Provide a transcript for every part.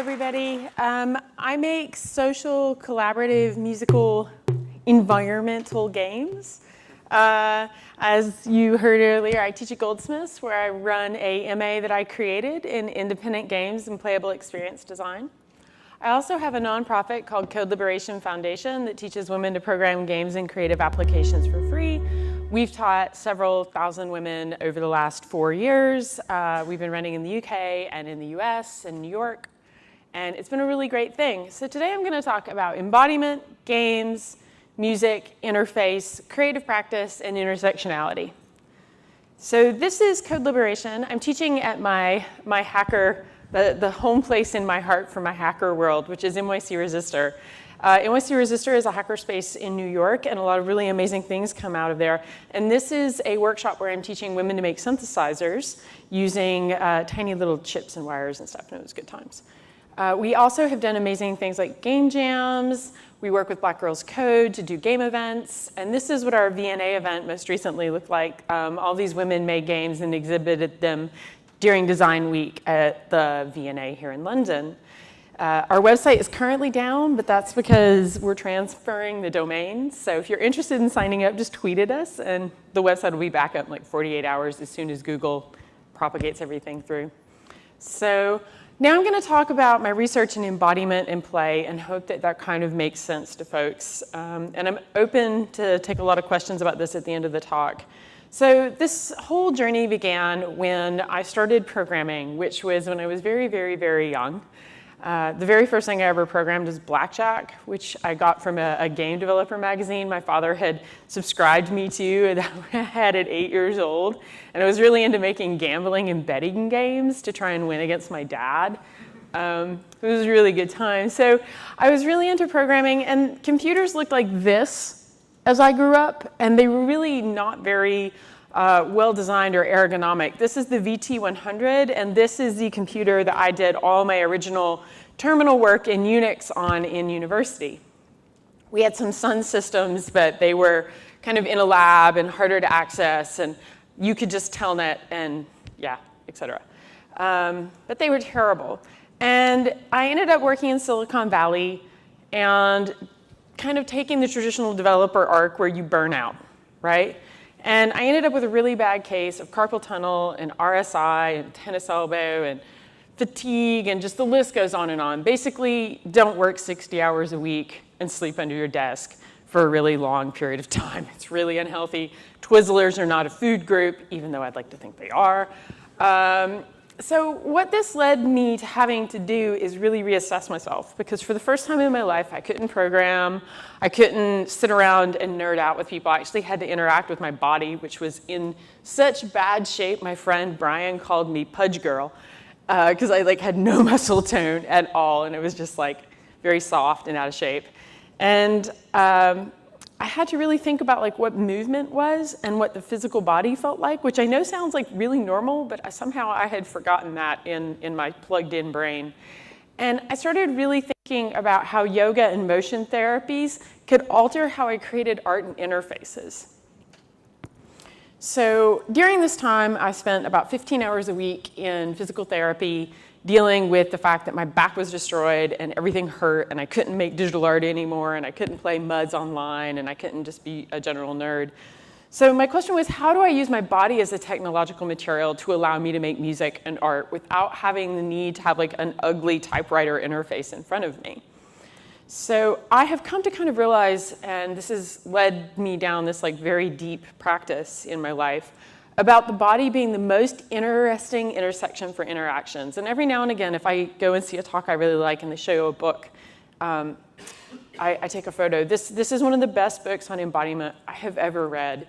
everybody. I make social, collaborative, musical, environmental games. As you heard earlier, I teach at Goldsmiths, where I run a MA that I created in independent games and playable experience design. I also have a nonprofit called Code Liberation Foundation that teaches women to program games and creative applications for free. We've taught several thousand women over the last 4 years. We've been running in the UK and in the US and New York, and it's been a really great thing. So today I'm going to talk about embodiment, games, music, interface, creative practice, and intersectionality. So this is Code Liberation. I'm teaching at my hacker, the home place in my heart for my hacker world, which is NYC Resistor. NYC Resistor is a hackerspace in New York, and a lot of really amazing things come out of there. And this is a workshop where I'm teaching women to make synthesizers using tiny little chips and wires and stuff, and it was good times. We also have done amazing things like game jams. We work with Black Girls Code to do game events. And this is what our VNA event most recently looked like. All these women made games and exhibited them during Design Week at the VNA here in London. Our website is currently down, but that's because we're transferring the domain. So if you're interested in signing up, just tweet at us, and the website will be back up in like 48 hours as soon as Google propagates everything through. So now I'm going to talk about my research in embodiment and play and hope that that kind of makes sense to folks. And I'm open to take a lot of questions about this at the end of the talk. So this whole journey began when I started programming, which was when I was very, very, very young. The very first thing I ever programmed was blackjack, which I got from a game developer magazine my father had subscribed me to that I had at 8 years old. And I was really into making gambling and betting games to try and win against my dad. It was a really good time. So I was really into programming, and computers looked like this as I grew up, and they were really not very well-designed or ergonomic. This is the VT100, and this is the computer that I did all my original terminal work in Unix on in university. We had some Sun systems, but they were kind of in a lab and harder to access, and you could just telnet and yeah, et cetera. But they were terrible. And I ended up working in Silicon Valley and kind of taking the traditional developer arc where you burn out, right? And I ended up with a really bad case of carpal tunnel and RSI and tennis elbow and fatigue, and just the list goes on and on. Basically, don't work 60 hours a week and sleep under your desk for a really long period of time. It's really unhealthy. Twizzlers are not a food group, even though I'd like to think they are. So what this led me to having to do is really reassess myself, because for the first time in my life, I couldn't program. I couldn't sit around and nerd out with people. I actually had to interact with my body, which was in such bad shape. My friend Brian called me Pudge Girl, because I had no muscle tone at all, and it was just very soft and out of shape. And I had to really think about what movement was and what the physical body felt like, which I know sounds really normal, but somehow I had forgotten that in my plugged-in brain. And I started really thinking about how yoga and motion therapies could alter how I created art and interfaces. So during this time, I spent about 15 hours a week in physical therapy, dealing with the fact that my back was destroyed and everything hurt, and I couldn't make digital art anymore, and I couldn't play MUDs online, and I couldn't just be a general nerd. So my question was, how do I use my body as a technological material to allow me to make music and art without having the need to have an ugly typewriter interface in front of me? So I have come to kind of realize, and this has led me down this very deep practice in my life, about the body being the most interesting intersection for interactions. And every now and again, if I go and see a talk I really like and they show you a book, I take a photo. This is one of the best books on embodiment I have ever read.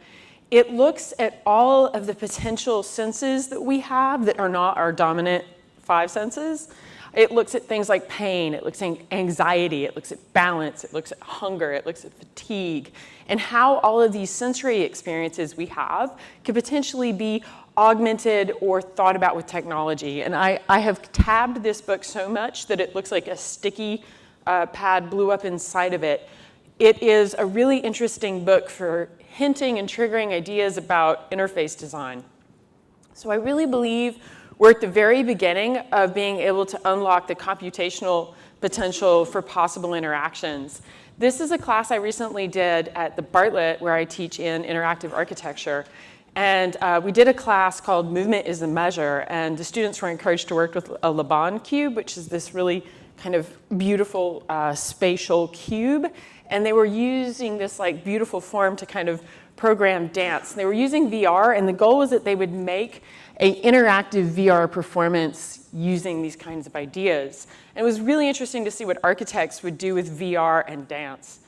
It looks at all of the potential senses that we have that are not our dominant 5 senses. It looks at things like pain, it looks at anxiety, it looks at balance, it looks at hunger, it looks at fatigue, and how all of these sensory experiences we have could potentially be augmented or thought about with technology. And I have tabbed this book so much that it looks like a sticky pad blew up inside of it. It is a really interesting book for hinting and triggering ideas about interface design. So I really believe we're at the very beginning of being able to unlock the computational potential for possible interactions. This is a class I recently did at the Bartlett where I teach in interactive architecture. And we did a class called Movement is a Measure, and the students were encouraged to work with a Laban cube, which is this really kind of beautiful spatial cube. And they were using this like beautiful form to kind of program dance. They were using VR, and the goal was that they would make an interactive VR performance using these kinds of ideas. And it was really interesting to see what architects would do with VR and dance.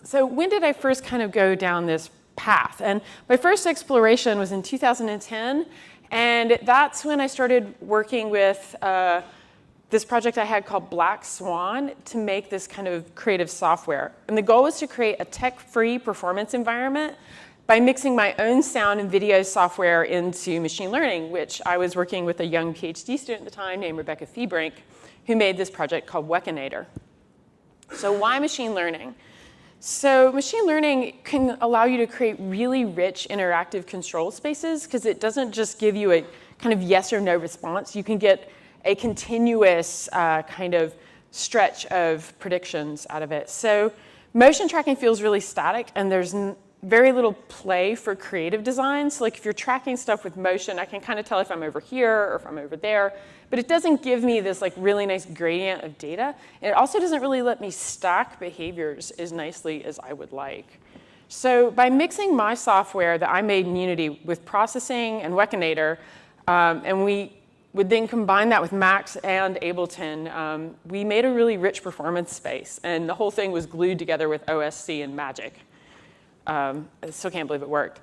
So when did I first kind of go down this path? And my first exploration was in 2010, and that's when I started working with this project I had called Black Swan to make this kind of creative software. And the goal was to create a tech-free performance environment by mixing my own sound and video software into machine learning, which I was working with a young PhD student at the time named Rebecca Feebrink, who made this project called Reconnect. So why machine learning? So machine learning can allow you to create really rich interactive control spaces because it doesn't just give you a kind of yes or no response. You can get a continuous kind of stretch of predictions out of it. So motion tracking feels really static, and there's very little play for creative design. So like if you're tracking stuff with motion, I can kind of tell if I'm over here or if I'm over there, but it doesn't give me this like really nice gradient of data. And it also doesn't really let me stack behaviors as nicely as I would like. So by mixing my software that I made in Unity with processing and Reconnect, and we would then combine that with Max and Ableton, we made a really rich performance space. And the whole thing was glued together with OSC and Magic. I still can't believe it worked.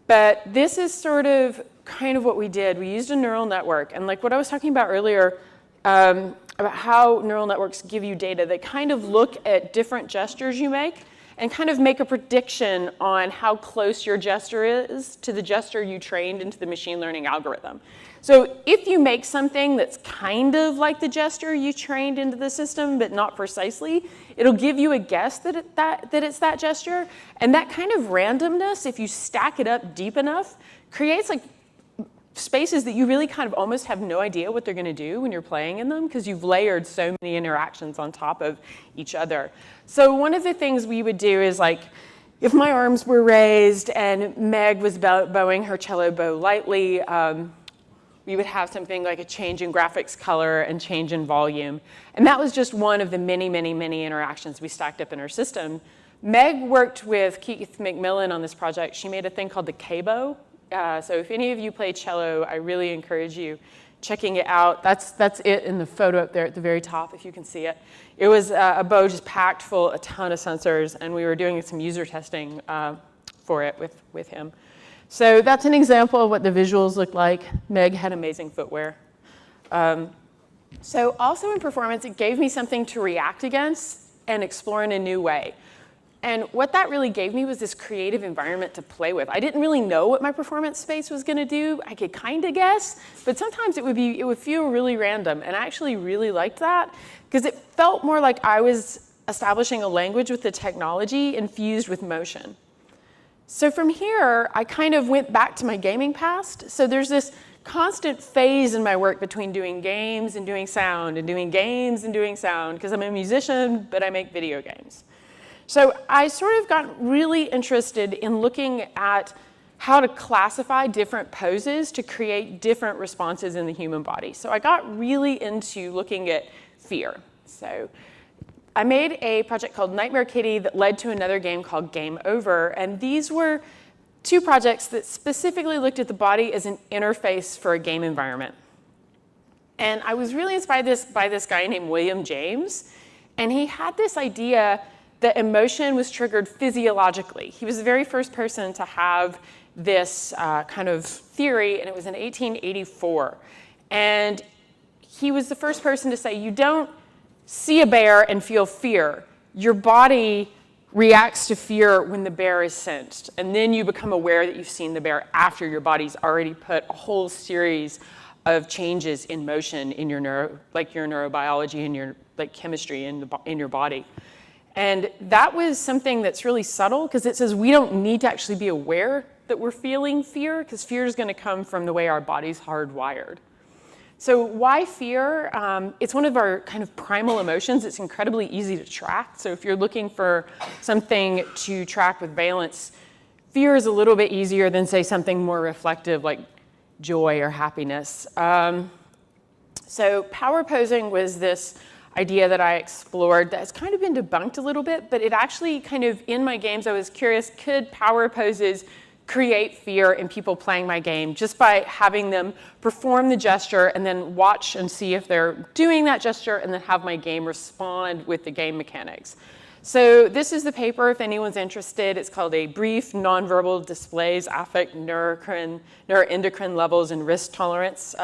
But this is sort of kind of what we did. We used a neural network. And like what I was talking about earlier, about how neural networks give you data, they kind of look at different gestures you make and kind of make a prediction on how close your gesture is to the gesture you trained into the machine learning algorithm. So if you make something that's kind of like the gesture you trained into the system, but not precisely, it'll give you a guess that it's that gesture. And that kind of randomness, if you stack it up deep enough, creates like spaces that you really kind of almost have no idea what they're going to do when you're playing in them because you've layered so many interactions on top of each other. So one of the things we would do is like, if my arms were raised and Meg was bowing her cello bow lightly, we would have something like a change in graphics color and change in volume. And that was just one of the many, many, many interactions we stacked up in our system. Meg worked with Keith McMillan on this project. She made a thing called the K-bow. So if any of you play cello, I really encourage you checking it out. That's it in the photo up there at the very top, if you can see it. It was a bow just packed full, a ton of sensors, and we were doing some user testing for it with him. So that's an example of what the visuals look like. Meg had amazing footwear. So also in performance, it gave me something to react against and explore in a new way. And what that really gave me was this creative environment to play with. I didn't really know what my performance space was going to do. I could kind of guess, but sometimes it would feel really random. And I actually really liked that because it felt more like I was establishing a language with the technology infused with motion. So from here, I kind of went back to my gaming past. So there's this constant phase in my work between doing games and doing sound and doing games and doing sound because I'm a musician, but I make video games. So I sort of got really interested in looking at how to classify different poses to create different responses in the human body. So I got really into looking at fear. So I made a project called Nightmare Kitty that led to another game called Game Over. And these were two projects that specifically looked at the body as an interface for a game environment. And I was really inspired by this guy named William James. And he had this idea that emotion was triggered physiologically. He was the very first person to have this kind of theory, and it was in 1884. And he was the first person to say, you don't see a bear and feel fear. Your body reacts to fear when the bear is sensed. And then you become aware that you've seen the bear after your body's already put a whole series of changes in motion in your neurobiology and your chemistry in your body. And that was something that's really subtle because it says we don't need to actually be aware that we're feeling fear, because fear is going to come from the way our body's hardwired. So why fear? It's one of our kind of primal emotions. It's incredibly easy to track. So if you're looking for something to track with valence, fear is a little bit easier than, say, something more reflective like joy or happiness. So power posing was this idea that I explored that's kind of been debunked a little bit, but it actually kind of, in my games, I was curious, could power poses create fear in people playing my game just by having them perform the gesture and then watch and see if they're doing that gesture and then have my game respond with the game mechanics. So this is the paper if anyone's interested. It's called A Brief Nonverbal Displays Affect Neuroendocrine Levels and Risk Tolerance.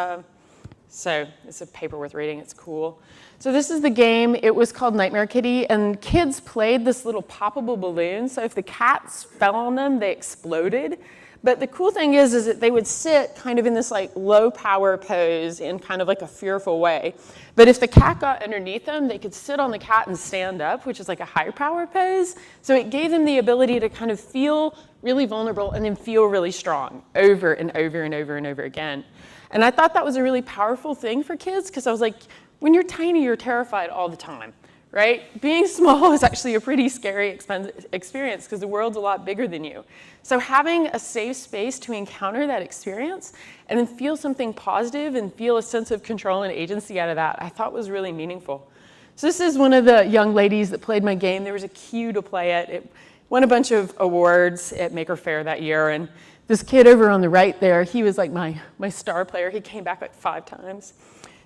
So it's a paper worth reading. It's cool. So this is the game. It was called Nightmare Kitty, and kids played this little poppable balloon. So if the cats fell on them, they exploded. But the cool thing is that they would sit kind of in this like low power pose in kind of like a fearful way. But if the cat got underneath them, they could sit on the cat and stand up, which is like a high power pose. So it gave them the ability to kind of feel really vulnerable and then feel really strong over and over and over and over again. And I thought that was a really powerful thing for kids, because I was like, when you're tiny, you're terrified all the time, right? Being small is actually a pretty scary experience because the world's a lot bigger than you. So having a safe space to encounter that experience and then feel something positive and feel a sense of control and agency out of that, I thought was really meaningful. So this is one of the young ladies that played my game. There was a queue to play it. It won a bunch of awards at Maker Faire that year. And this kid over on the right there, he was like my star player. He came back like 5 times.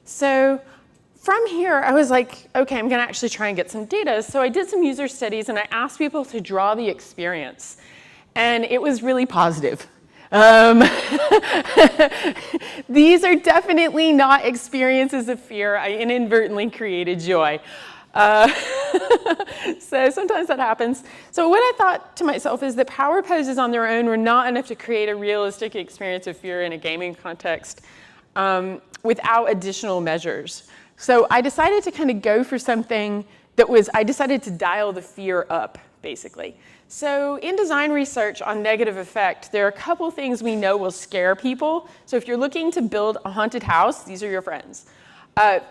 So from here, I was like, okay, I'm going to actually try and get some data. So I did some user studies, and I asked people to draw the experience. And it was really positive. These are definitely not experiences of fear. I inadvertently created joy. So sometimes that happens. So what I thought to myself is that power poses on their own were not enough to create a realistic experience of fear in a gaming context without additional measures. So I decided to kind of go for something that was, I decided to dial the fear up, basically. So in design research on negative affect, there are a couple things we know will scare people. So if you're looking to build a haunted house, these are your friends.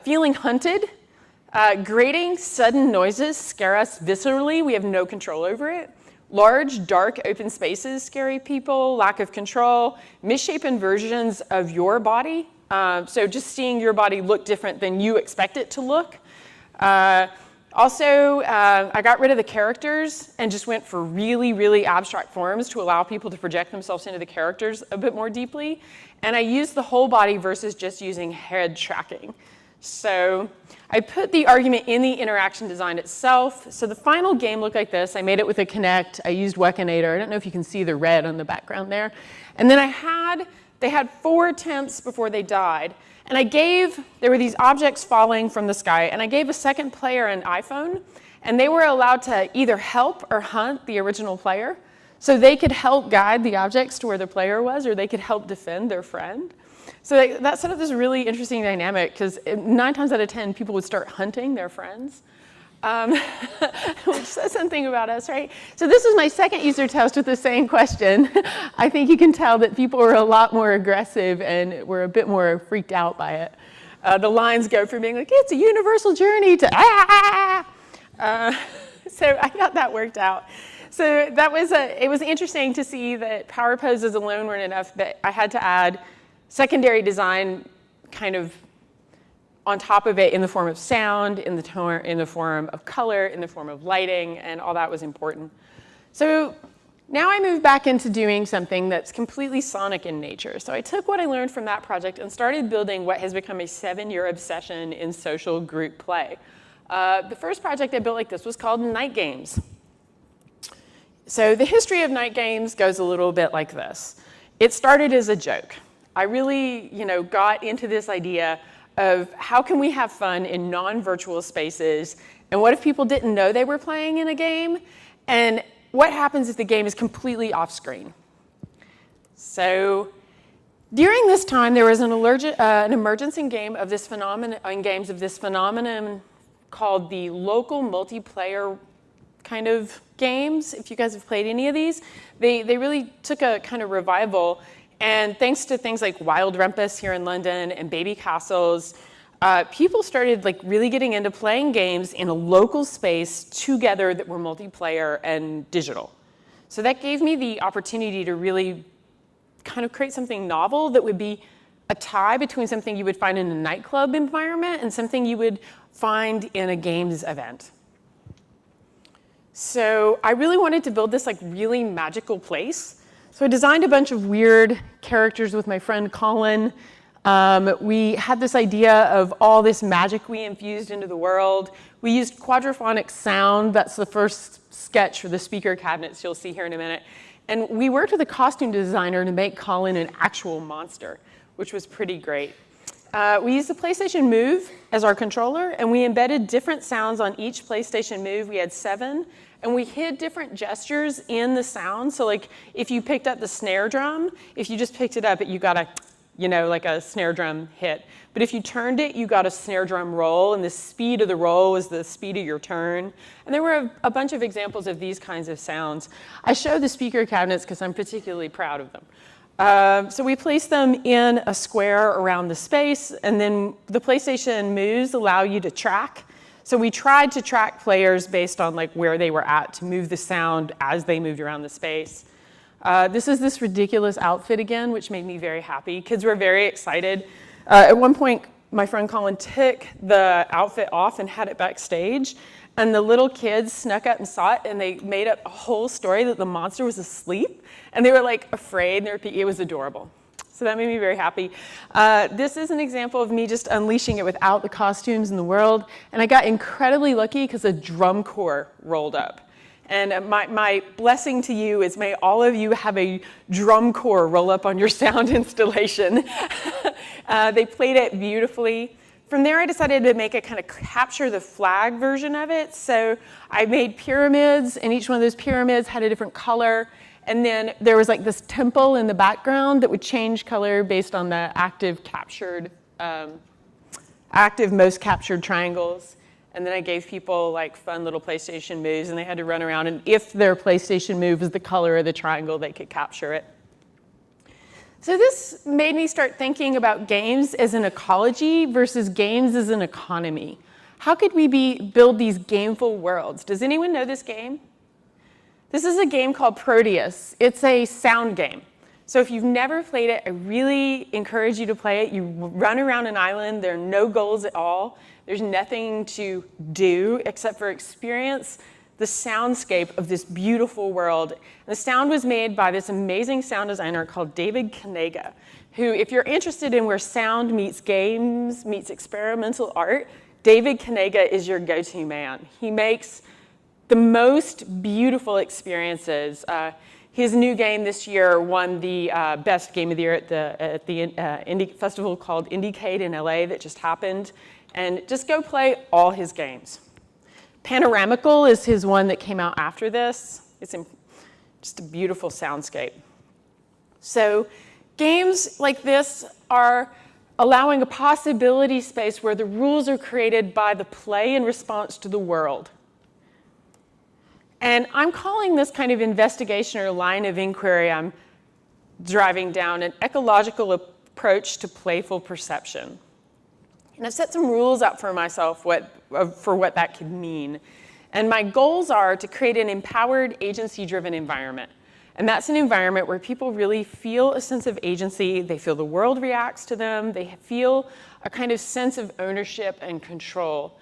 Feeling hunted, grating, sudden noises scare us viscerally. We have no control over it. Large, dark, open spaces scare people, lack of control, misshapen versions of your body. So just seeing your body look different than you expect it to look. Also, I got rid of the characters and just went for really, really abstract forms to allow people to project themselves into the characters a bit more deeply. And I used the whole body versus just using head tracking. So I put the argument in the interaction design itself. So the final game looked like this. I made it with a Connect. I used Ecological. I don't know if you can see the red on the background there. And then they had 4 attempts before they died. And there were these objects falling from the sky, and I gave a second player an iPhone, and they were allowed to either help or hunt the original player. So they could help guide the objects to where the player was, or they could help defend their friend. So that set up this really interesting dynamic, because 9 times out of 10, people would start hunting their friends. Which says something about us, right? So this was my second user test with the same question. I think you can tell that people were a lot more aggressive and were a bit more freaked out by it. The lines go from being like, it's a universal journey to so I got that worked out. So it was interesting to see that power poses alone weren't enough, that I had to add secondary design kind of on top of it in the form of sound, in the form of color, in the form of lighting, and all that was important. So now I moved back into doing something that's completely sonic in nature. So I took what I learned from that project and started building what has become a 7-year obsession in social group play. The first project I built like this was called Night Games. So the history of night games goes a little bit like this. It started as a joke. I really, got into this idea of how can we have fun in non-virtual spaces, and what if people didn't know they were playing in a game, and what happens if the game is completely off-screen? So during this time, there was an emergence in games of this phenomenon called the local multiplayer kind of games, if you guys have played any of these. They really took a kind of revival, and thanks to things like Wild Rumpus here in London and Baby Castles, people started like really getting into playing games in a local space together that were multiplayer and digital. So that gave me the opportunity to really kind of create something novel that would be a tie between something you would find in a nightclub environment and something you would find in a games event. So I really wanted to build this like really magical place. So I designed a bunch of weird characters with my friend Colin. We had this idea of all this magic we infused into the world. We used quadraphonic sound. That's the first sketch for the speaker cabinets you'll see here in a minute. And we worked with a costume designer to make Colin an actual monster, which was pretty great. We used the PlayStation Move as our controller, and we embedded different sounds on each PlayStation Move. We had 7, and we hid different gestures in the sound. So like if you picked up the snare drum, if you just picked it up, you got a, like a snare drum hit. But if you turned it, you got a snare drum roll, and the speed of the roll was the speed of your turn. And there were a bunch of examples of these kinds of sounds. I show the speaker cabinets because I'm particularly proud of them. So we placed them in a square around the space, and then the PlayStation Moves allow you to track. So we tried to track players based on like where they were at to move the sound as they moved around the space. This is this ridiculous outfit again, which made me very happy. Kids were very excited. At one point, my friend Colin took the outfit off and had it backstage, and the little kids snuck up and saw it, and they made up a whole story that the monster was asleep, and they were like afraid, and it was adorable. So that made me very happy. This is an example of me just unleashing it without the costumes in the world, and I got incredibly lucky because a drum corps rolled up. And my blessing to you is may all of you have a drum corps roll up on your sound installation. They played it beautifully. From there, I decided to make a kind of capture the flag version of it. So I made pyramids, and each one of those pyramids had a different color. And then there was like this temple in the background that would change color based on the active most captured triangles. And then I gave people like fun little PlayStation moves, and they had to run around, and if their PlayStation move was the color of the triangle, they could capture it. So this made me start thinking about games as an ecology versus games as an economy. How could we build these gameful worlds? Does anyone know this game? This is a game called Proteus. It's a sound game. So if you've never played it, I really encourage you to play it. You run around an island. There are no goals at all. There's nothing to do except for experience the soundscape of this beautiful world. And the sound was made by this amazing sound designer called David Kanega, who, if you're interested in where sound meets games, meets experimental art, David Kanega is your go-to man. He makes the most beautiful experiences. His new game this year won the best game of the year at the indie festival called Indiecade in LA that just happened. And just go play all his games. Panoramical is his one that came out after this. It's just a beautiful soundscape. So games like this are allowing a possibility space where the rules are created by the play in response to the world. And I'm calling this kind of investigation or line of inquiry I'm driving down an ecological approach to playful perception. And I've set some rules out for myself for what that could mean. And my goals are to create an empowered, agency-driven environment. And that's an environment where people really feel a sense of agency. They feel the world reacts to them. They feel a kind of sense of ownership and control.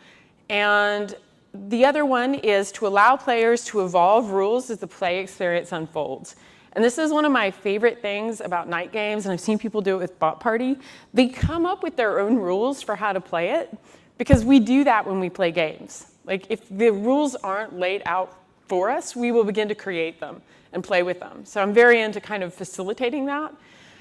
And the other one is to allow players to evolve rules as the play experience unfolds. And this is one of my favorite things about night games, and I've seen people do it with Bot Party. They come up with their own rules for how to play it, because we do that when we play games. Like, if the rules aren't laid out for us, we will begin to create them and play with them. So I'm very into kind of facilitating that.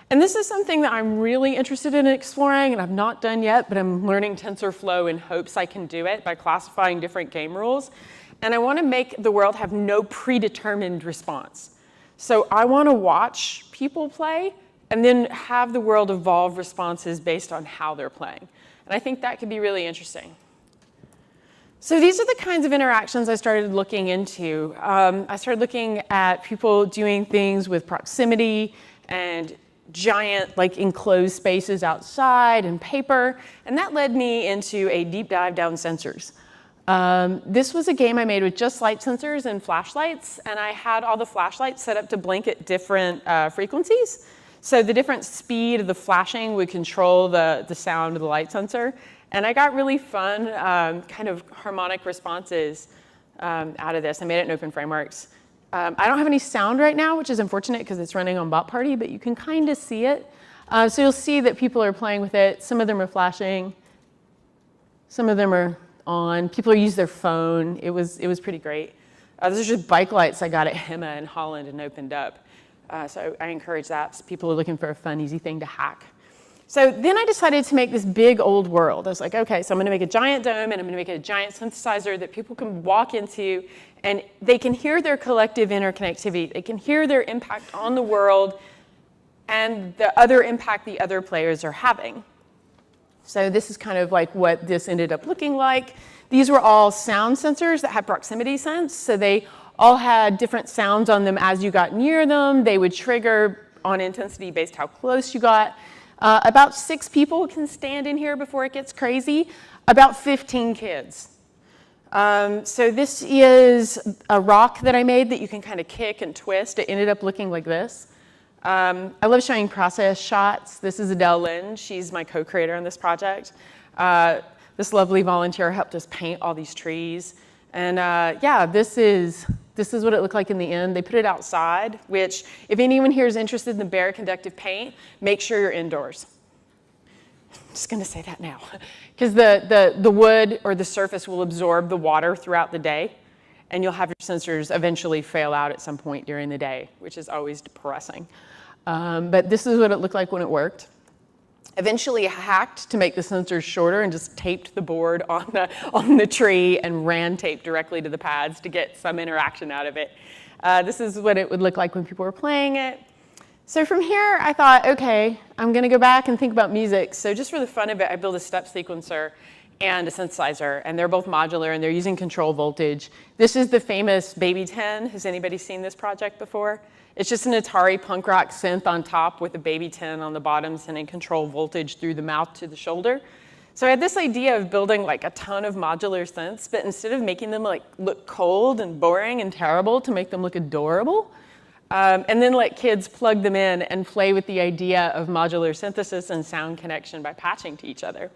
And this is something that I'm really interested in exploring, and I've not done yet, but I'm learning TensorFlow in hopes I can do it by classifying different game rules. And I want to make the world have no predetermined response. So I want to watch people play and then have the world evolve responses based on how they're playing. And I think that could be really interesting. So these are the kinds of interactions I started looking into. I started looking at people doing things with proximity and giant, like, enclosed spaces outside and paper, and that led me into a deep dive down sensors. This was a game I made with just light sensors and flashlights, and I had all the flashlights set up to blink at different frequencies. So the different speed of the flashing would control the sound of the light sensor. And I got really fun kind of harmonic responses out of this. I made it in open frameworks. I don't have any sound right now, which is unfortunate because it's running on Bot Party, but you can kind of see it. So you'll see that people are playing with it. Some of them are flashing. Some of them are on. People use their phone. It was pretty great. Those are just bike lights I got at HEMA in Holland and opened up. So I encourage that. So people are looking for a fun, easy thing to hack. So then I decided to make this big old world. I was like, okay, so I'm gonna make a giant dome and I'm gonna make a giant synthesizer that people can walk into and they can hear their collective interconnectivity. They can hear their impact on the world and the other impact the other players are having. So this is kind of like what this ended up looking like. These were all sound sensors that had proximity sense. So they all had different sounds on them as you got near them. They would trigger on intensity based how close you got. About 6 people can stand in here before it gets crazy. About 15 kids. So this is a rock that I made that you can kind of kick and twist. It ended up looking like this. I love showing process shots. This is Adele Lynn. She's my co-creator on this project. This lovely volunteer helped us paint all these trees. And yeah, this is what it looked like in the end. They put it outside, which if anyone here is interested in the baroconductive paint, make sure you're indoors. I'm just gonna say that now. Because the wood or the surface will absorb the water throughout the day, and you'll have your sensors eventually fail out at some point during the day, which is always depressing. But this is what it looked like when it worked. Eventually hacked to make the sensors shorter and just taped the board on the tree and ran tape directly to the pads to get some interaction out of it. This is what it would look like when people were playing it. So from here, I thought, okay, I'm gonna go back and think about music. So just for the fun of it, I built a step sequencer and a synthesizer, and they're both modular and they're using control voltage. This is the famous Baby 10. Has anybody seen this project before? It's just an Atari punk rock synth on top with a Baby 10 on the bottom sending control voltage through the mouth to the shoulder. So I had this idea of building like a ton of modular synths, but instead of making them like look cold and boring and terrible, to make them look adorable, and then let kids plug them in and play with the idea of modular synthesis and sound connection by patching to each other.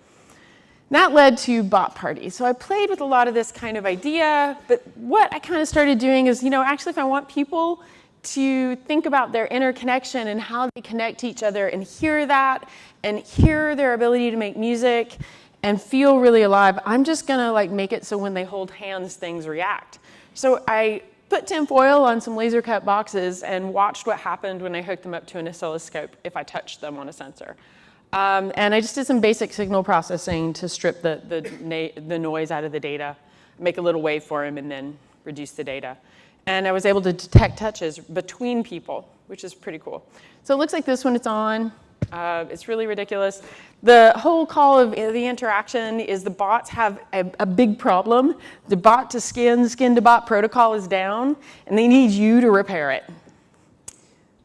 That led to Bot Party. So I played with a lot of this kind of idea, but what I kind of started doing is, actually if I want people to think about their interconnection and how they connect to each other and hear that and hear their ability to make music and feel really alive, I'm just gonna like make it so when they hold hands, things react. So I put tinfoil on some laser cut boxes and watched what happened when I hooked them up to an oscilloscope if I touched them on a sensor. And I just did some basic signal processing to strip the noise out of the data, make a little waveform, and then reduce the data. And I was able to detect touches between people, which is pretty cool. So it looks like this when it's on. It's really ridiculous. The whole call of the interaction is the bots have a big problem. The bot to skin to bot protocol is down, and they need you to repair it.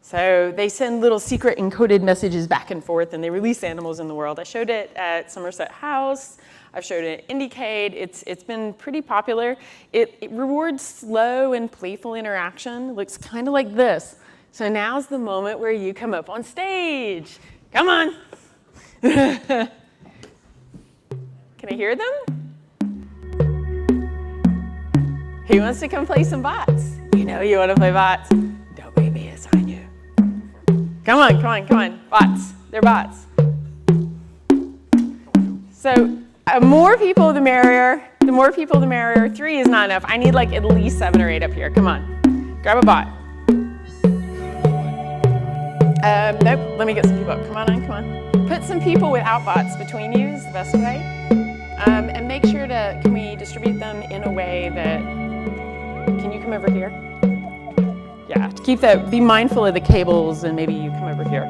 So they send little secret encoded messages back and forth, and they release animals in the world. I showed it at Somerset House. I've showed it at Indiecade. It's been pretty popular. It rewards slow and playful interaction. It looks kind of like this. So now's the moment where you come up on stage. Come on. Can I hear them? Who wants to come play some bots? You know you want to play bots. Don't make me assign you. Come on. Bots. They're bots. So more people, the merrier. The more people, the merrier. 3 is not enough. I need like at least 7 or 8 up here. Come on. Grab a bot. Nope. Let me get some people up. Come on. Put some people without bots between you is the best way. And make sure to, can we distribute them in a way that, can you come over here? Yeah, to keep that, be mindful of the cables and maybe you come over here.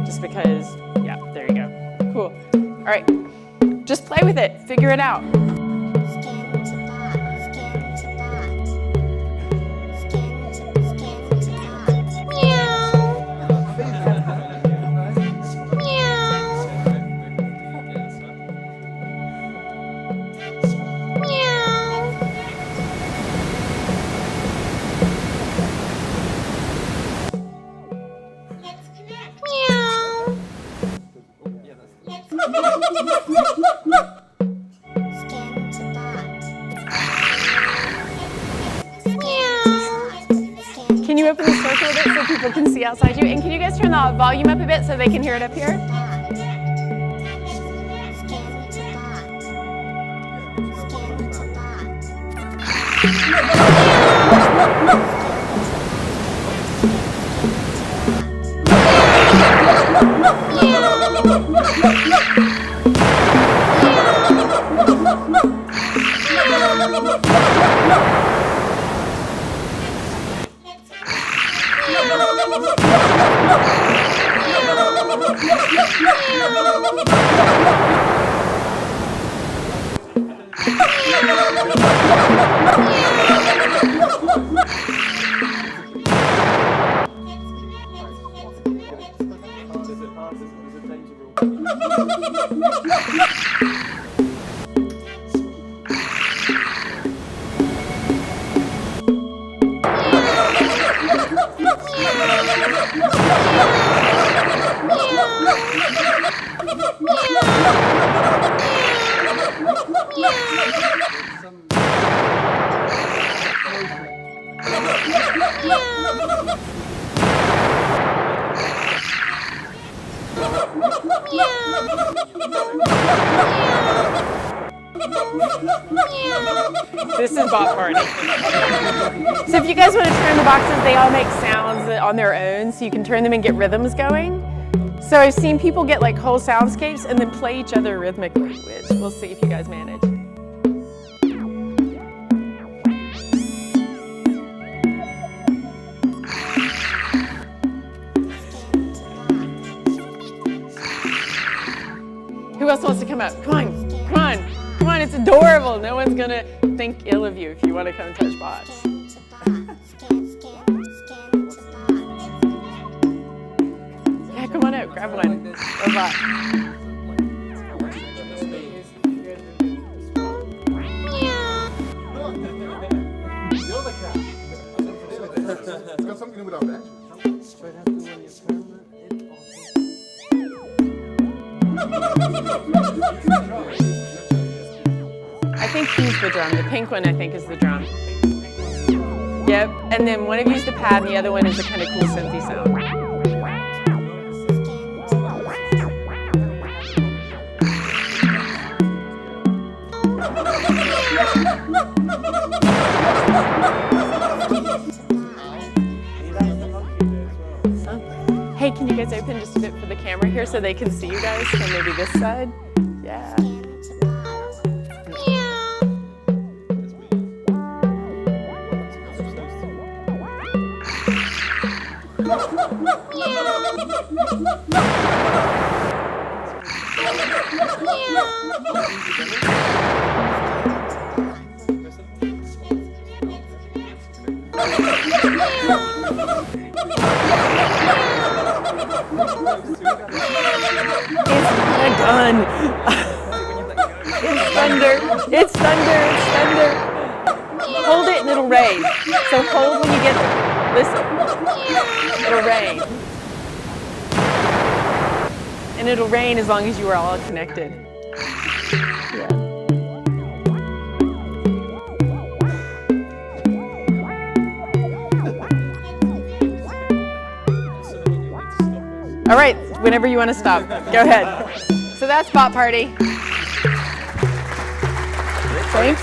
Just because, yeah, there you go. Cool. All right. Just play with it. Figure it out. people can see outside you. And can you guys turn the volume up a bit so they can hear it up here? This is Bot Party. So if you guys want to turn the boxes, they all make sounds on their own, so you can turn them and get rhythms going. So I've seen people get like whole soundscapes and then play each other rhythmically, which we'll see if you guys manage. Who else wants to come up? Come on, come on, come on, it's adorable. No one's gonna think ill of you if you want to come touch bots. Yeah, come on out, grab one. Or bot. It's got something to do with our batteries. I think he's the drum. The pink one, I think, is the drum. Yep. And then one of you is the pad, and the other one is the kind of cool synthy sound. Hey, can you guys open just a bit for the camera here so they can see you guys from maybe this side? Yeah. It's done. It's thunder. It's thunder. It's thunder. Hold it and it'll rain. So hold when you get there. Listen. It'll rain. And it'll rain as long as you are all connected. Yeah. All right, whenever you want to stop, go ahead. So that's Bot Party. Thanks.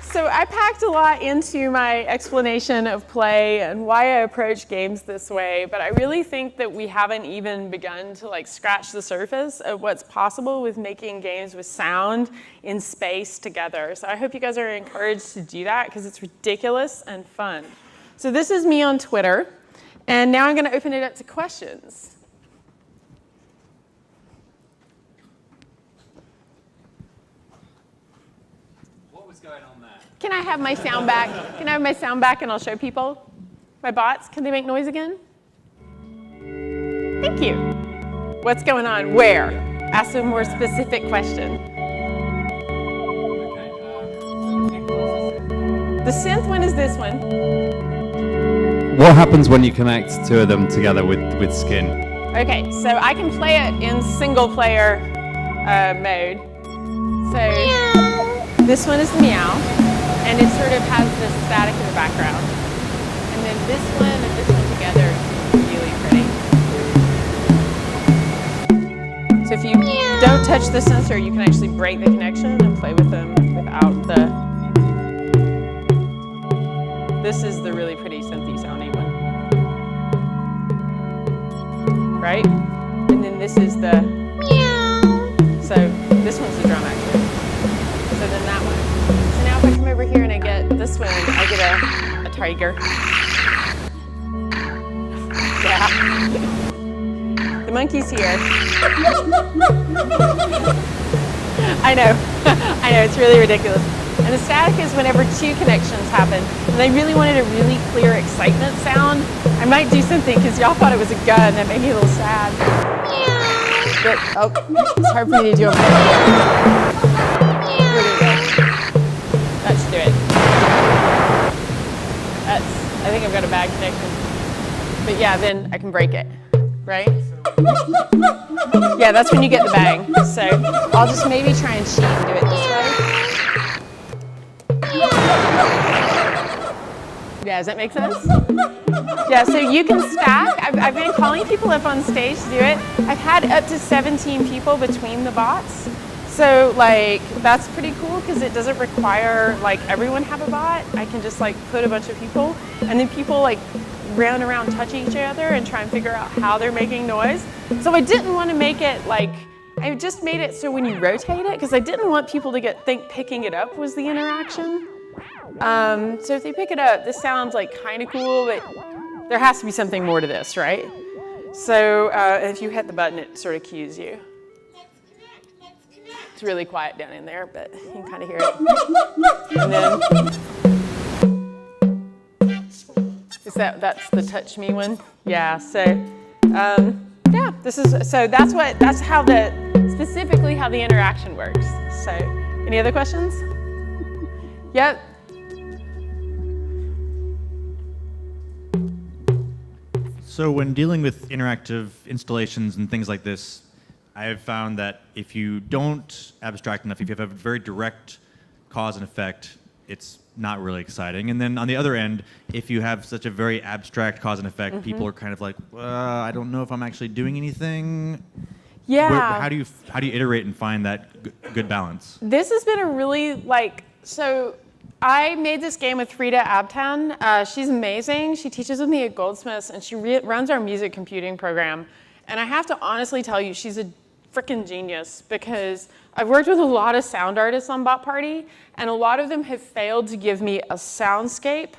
So I packed a lot into my explanation of play and why I approach games this way, but I really think that we haven't even begun to like scratch the surface of what's possible with making games with sound in space together. So I hope you guys are encouraged to do that because it's ridiculous and fun. So this is me on Twitter, and now I'm going to open it up to questions. Going on there? Can I have my sound back? Can I have my sound back and I'll show people? My bots, can they make noise again? Thank you. What's going on? Where? Ask a more specific question. The synth one is this one. What happens when you connect two of them together with skin? Okay, so I can play it in single player mode. So this one is the meow. And it sort of has this static in the background. And then this one and this one together is really pretty. So if you don't touch the sensor, you can actually break the connection and play with them without the... This is the really pretty synthy sounding one. Right? And then this is the... So this one's the drum actually. So then that one. So now if I come over here and I get this one, I get a tiger. Yeah. The monkey's here. I know, it's really ridiculous. And the static is whenever two connections happen. And I really wanted a really clear excitement sound. I might do something because y'all thought it was a gun. That made me a little sad. But, oh, it's hard for me to do it. Here we go. That should do it. I think I've got a bad connection. But yeah, then I can break it, right? Yeah, that's when you get the bang. So I'll just maybe try and cheat and do it this way. Yeah, does that make sense? Yeah, so you can stack. I've been calling people up on stage to do it. I've had up to 17 people between the bots. So like, that's pretty cool because it doesn't require like everyone have a bot. I can just like put a bunch of people and then people like run around, touch each other and try and figure out how they're making noise. So I didn't want to make it like, I just made it so when you rotate it, because I didn't want people to think picking it up was the interaction. So if they pick it up, this sounds like kind of cool, but there has to be something more to this, right? So if you hit the button, it sort of cues you. It's really quiet down in there, but you can kind of hear it. And then, that's the touch me one? Yeah, so, yeah, that's how specifically how the interaction works. So, any other questions? Yep. So when dealing with interactive installations and things like this, I have found that if you don't abstract enough, if you have a very direct cause and effect, it's not really exciting. And then on the other end, if you have such a very abstract cause and effect, people are kind of like, I don't know if I'm actually doing anything. Yeah. How do you iterate and find that good balance? This has been a really so I made this game with Frida Abtan. She's amazing. She teaches with me at Goldsmiths, and she runs our music computing program. And I have to honestly tell you, she's a freaking genius because I've worked with a lot of sound artists on Bot Party, and a lot of them have failed to give me a soundscape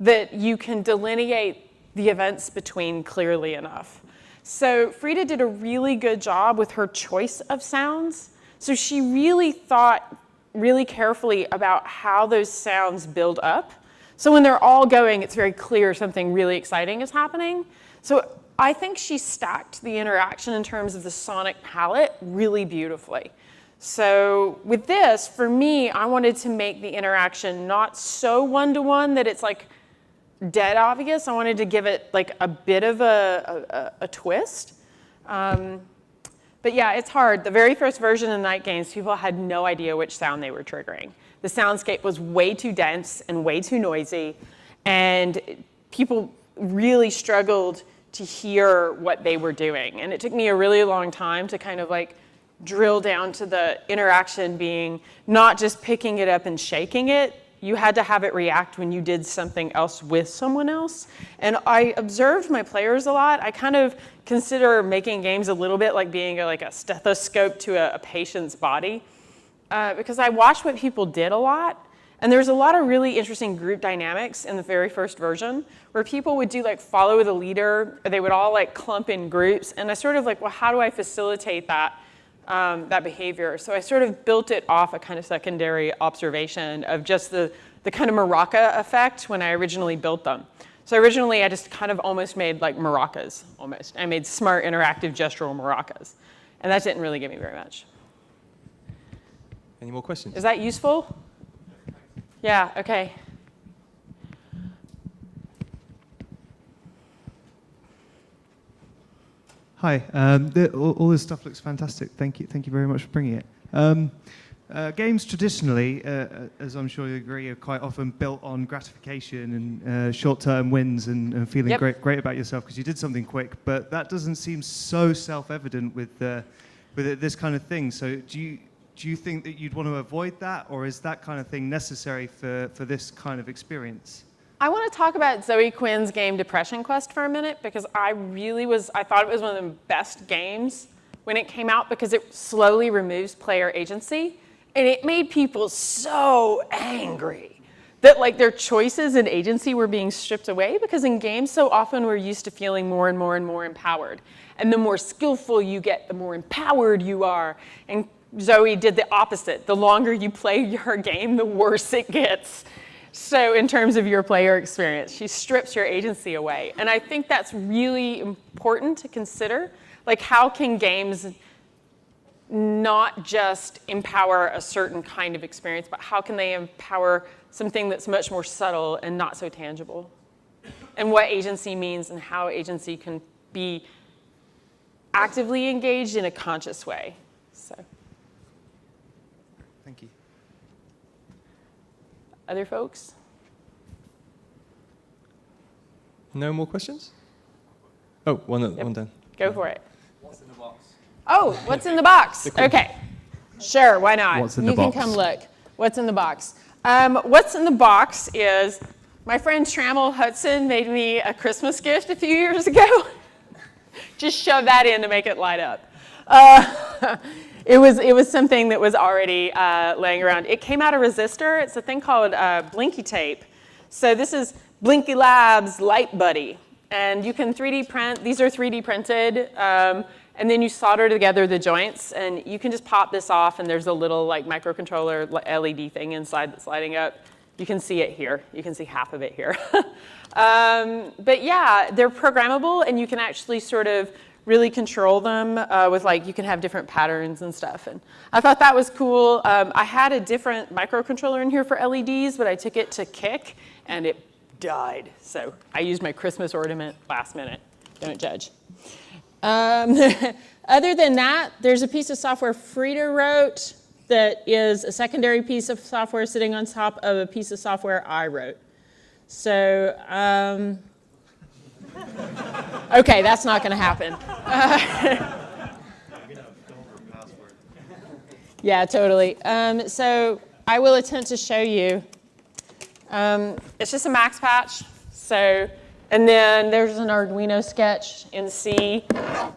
that you can delineate the events between clearly enough. So Frida did a really good job with her choice of sounds. So she really thought really carefully about how those sounds build up. So when they're all going, it's very clear something really exciting is happening. So I think she stacked the interaction in terms of the sonic palette really beautifully. So with this, for me, I wanted to make the interaction not so one-to-one that it's like dead obvious. I wanted to give it like a bit of a twist. But yeah, it's hard. The very first version of Night Games, people had no idea which sound they were triggering. The soundscape was way too dense and way too noisy, and people really struggled to hear what they were doing. And it took me a really long time to kind of like drill down to the interaction being not just picking it up and shaking it. You had to have it react when you did something else with someone else. And I observed my players a lot. I kind of consider making games a little bit like being like a stethoscope to a patient's body because I watched what people did a lot. And there's a lot of really interesting group dynamics in the very first version where people would do like follow the leader, or they would all like clump in groups. And I sort of like, well, how do I facilitate that behavior? So I sort of built it off a kind of secondary observation of just the kind of maraca effect when I originally built them. So originally I just kind of almost made like maracas, almost. I made smart interactive gestural maracas. And that didn't really give me very much. Any more questions? Is that useful? Yeah, okay. Hi, all this stuff looks fantastic. Thank you very much for bringing it. Games traditionally, as I'm sure you agree, are quite often built on gratification and short-term wins and feeling great about yourself because you did something quick. But that doesn't seem so self-evident with this kind of thing. So do you think that you'd want to avoid that, or is that kind of thing necessary for this kind of experience? I want to talk about Zoe Quinn's game Depression Quest for a minute because I thought it was one of the best games when it came out because it slowly removes player agency. And it made people so angry that like their choices and agency were being stripped away because in games so often we're used to feeling more and more and more empowered. And the more skillful you get, the more empowered you are. And Zoe did the opposite. The longer you play your game, the worse it gets. So in terms of your player experience, she strips your agency away. And I think that's really important to consider. Like how can games not just empower a certain kind of experience, but how can they empower something that's much more subtle and not so tangible? And what agency means and how agency can be actively engaged in a conscious way. So, thank you. Other folks? No more questions? Oh, one done. Go for it. What's in the box? Oh, what's in the box? Okay, sure, why not? What's in the box? You can come look. What's in the box? What's in the box is my friend Trammell Hudson made me a Christmas gift a few years ago. Just shove that in to make it light up. It was something that was already laying around. It came out of Resistor. It's a thing called Blinky tape. So this is Blinky Labs Light Buddy. And you can 3D print. These are 3D printed. And then you solder together the joints. And you can just pop this off. And there's a little like microcontroller LED thing inside that's lighting up. You can see it here. You can see half of it here. But yeah, they're programmable. And you can actually sort of really control them with like, you can have different patterns and stuff. And I thought that was cool. I had a different microcontroller in here for LEDs, but I took it to Kick and it died. So I used my Christmas ornament last minute. Don't judge. Other than that, there's a piece of software Frida wrote that is a secondary piece of software sitting on top of a piece of software I wrote. So, okay, that's not going to happen. Yeah, totally. So I will attempt to show you. It's just a max patch. So, and then there's an Arduino sketch in C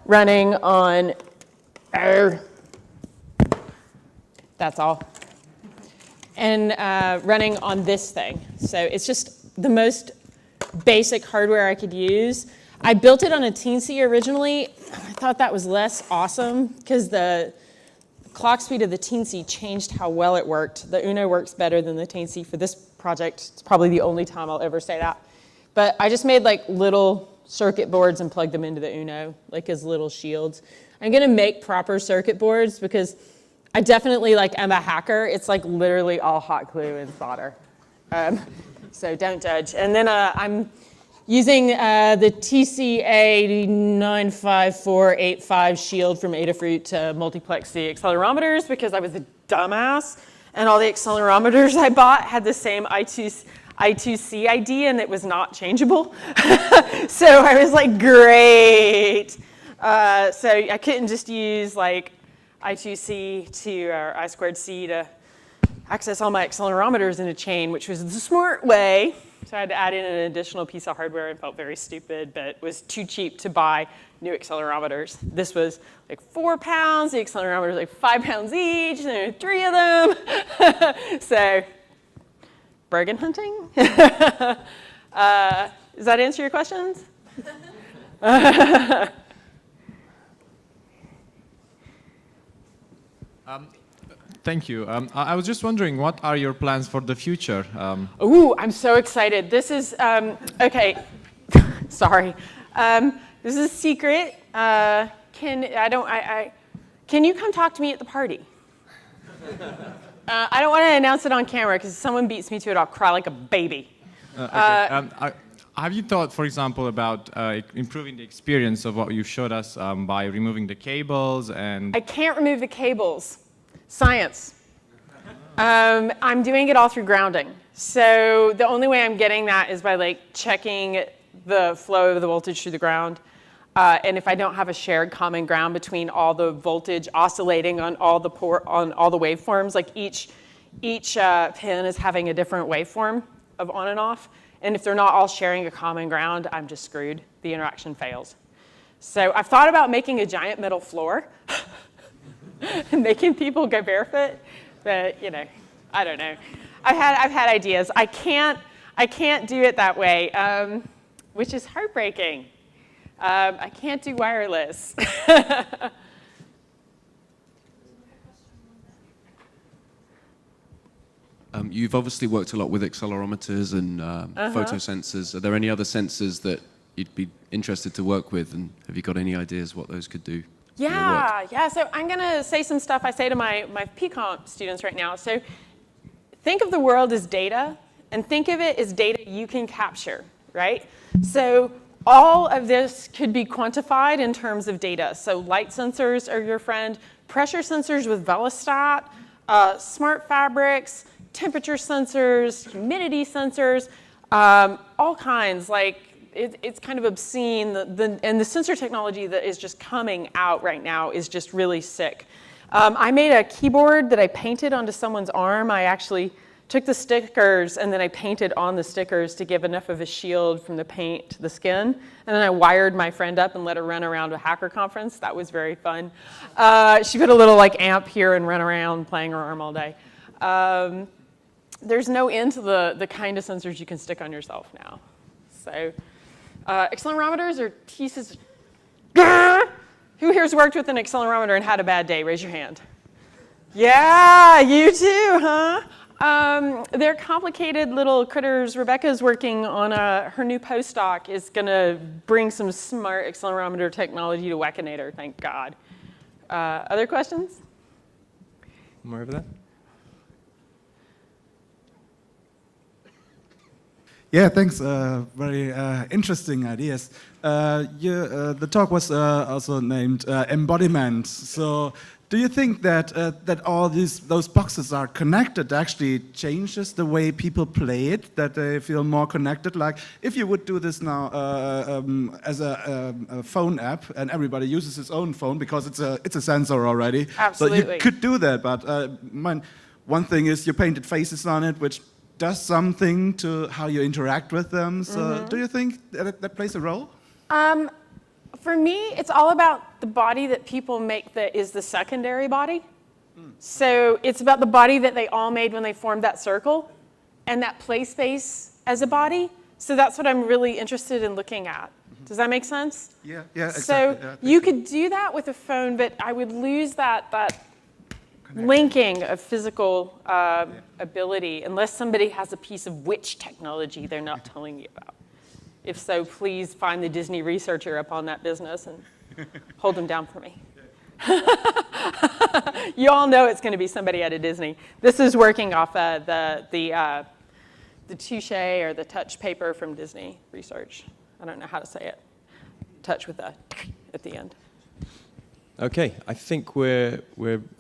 running on that's all. And running on this thing. So it's just the most basic hardware I could use. I built it on a Teensy originally. I thought that was less awesome because the clock speed of the Teensy changed how well it worked. The Uno works better than the Teensy for this project. It's probably the only time I'll ever say that. But I just made like little circuit boards and plugged them into the Uno, like as little shields. I'm gonna make proper circuit boards because I definitely like am a hacker. It's like literally all hot glue and solder. So don't judge. And then I'm using the TCA95485 shield from Adafruit to multiplex the accelerometers because I was a dumbass. And all the accelerometers I bought had the same I2C ID and it was not changeable. So I was like, great. So I couldn't just use like I2C or I2C to access all my accelerometers in a chain, which was the smart way. So I had to add in an additional piece of hardware and felt very stupid, but it was too cheap to buy new accelerometers. This was like 4 pounds. The accelerometer was like 5 pounds each, and there were 3 of them. So, bargain hunting? Does that answer your questions? Thank you. I was just wondering, what are your plans for the future? Ooh, I'm so excited. This is, okay, sorry. This is a secret. Can you come talk to me at the party? I don't want to announce it on camera because if someone beats me to it, I'll cry like a baby. Okay. Have you thought, for example, about improving the experience of what you showed us by removing the cables and... I can't remove the cables. Science. I'm doing it all through grounding. So the only way I'm getting that is by like checking the flow of the voltage through the ground. And if I don't have a shared common ground between all the voltage oscillating on all the waveforms, like each pin is having a different waveform of on and off. And if they're not all sharing a common ground, I'm just screwed. The interaction fails. So I've thought about making a giant metal floor and making people go barefoot, but I don't know. I've had ideas. I can't do it that way, which is heartbreaking. I can't do wireless. You've obviously worked a lot with accelerometers and photosensors. Are there any other sensors that you'd be interested to work with, and have you got any ideas what those could do? Yeah. So I'm going to say some stuff I say to my PComp students right now. So think of the world as data, and think of it as data you can capture, right? So all of this could be quantified in terms of data. So light sensors are your friend, pressure sensors with Velostat, smart fabrics, temperature sensors, humidity sensors, all kinds. Like it's kind of obscene. And the sensor technology that is just coming out right now is just really sick. I made a keyboard that I painted onto someone's arm. I actually took the stickers and then I painted on the stickers to give enough of a shield from the paint to the skin. And then I wired my friend up and let her run around a hacker conference. That was very fun. She put a little like amp here and ran around playing her arm all day. There's no end to the kind of sensors you can stick on yourself now. So accelerometers are pieces. Who here's worked with an accelerometer and had a bad day? Raise your hand. Yeah, you too, huh? They're complicated little critters. Rebecca's working on her new postdoc is going to bring some smart accelerometer technology to Wackonator, thank God. Other questions? More over there? Yeah, thanks. Very interesting ideas. The talk was also named embodiment. So, do you think that that all those boxes are connected actually changes the way people play it? That they feel more connected? Like if you would do this now as a phone app, and everybody uses his own phone because it's a sensor already. Absolutely. So you could do that, but one thing is you painted faces on it, which does something to how you interact with them. So do you think that plays a role? For me, it's all about the body that people make that is the secondary body. So it's about the body that they all made when they formed that circle and that play space as a body. So that's what I'm really interested in looking at. Does that make sense? Yeah, exactly. So yeah, you could do that with a phone, but I would lose that linking of physical ability unless somebody has a piece of witch technology they're not telling you about. If so, please find the Disney researcher up on that business and hold them down for me. You all know it's going to be somebody at a Disney. This is working off the touche or the touch paper from Disney research. I don't know how to say it. Touch with a at the end. Okay, I think we're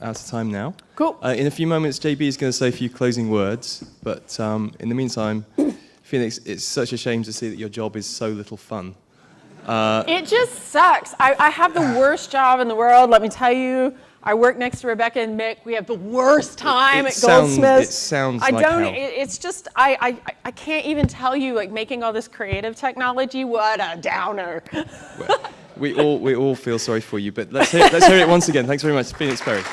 out of time now. Cool. In a few moments, JB is going to say a few closing words, but in the meantime, Phoenix, it's such a shame to see that your job is so little fun. It just sucks. I have the worst job in the world, let me tell you. I work next to Rebecca and Mick. We have the worst time at Goldsmiths. It sounds I like don't. hell. It's just I can't even tell you, like, making all this creative technology. What a downer. We all feel sorry for you, but let's hear it once again. Thanks very much, Phoenix Perry.